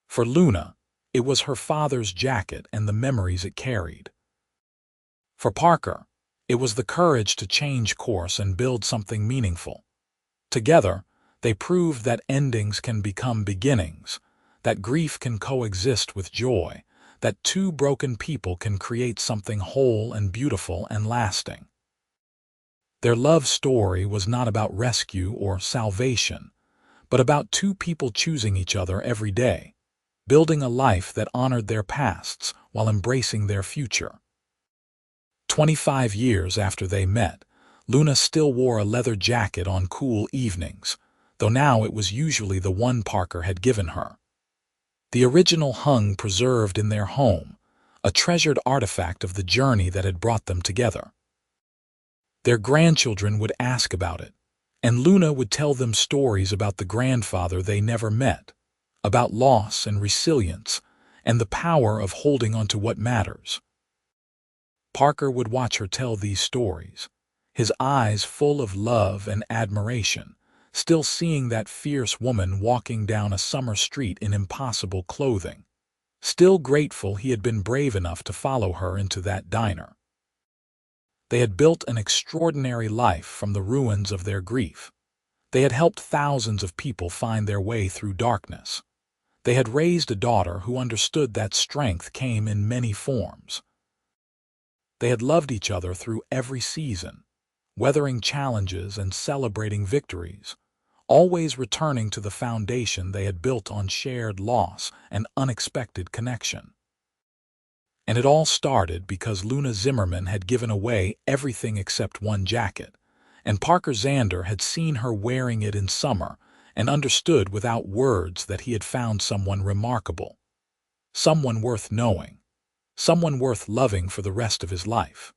For Luna, it was her father's jacket and the memories it carried. For Parker, it was the courage to change course and build something meaningful. Together, they proved that endings can become beginnings, that grief can coexist with joy, that two broken people can create something whole and beautiful and lasting. Their love story was not about rescue or salvation, but about two people choosing each other every day, building a life that honored their pasts while embracing their future. 25 years after they met, Luna still wore a leather jacket on cool evenings, though now it was usually the one Parker had given her. The original hung preserved in their home, a treasured artifact of the journey that had brought them together. Their grandchildren would ask about it, and Luna would tell them stories about the grandfather they never met, about loss and resilience, and the power of holding on to what matters. Parker would watch her tell these stories, his eyes full of love and admiration, still seeing that fierce woman walking down a summer street in impossible clothing, still grateful he had been brave enough to follow her into that diner. They had built an extraordinary life from the ruins of their grief. They had helped thousands of people find their way through darkness. They had raised a daughter who understood that strength came in many forms. They had loved each other through every season, weathering challenges and celebrating victories, always returning to the foundation they had built on shared loss and unexpected connection. And it all started because Luna Zimmerman had given away everything except one jacket, and Parker Zander had seen her wearing it in summer and understood without words that he had found someone remarkable, someone worth knowing, someone worth loving for the rest of his life.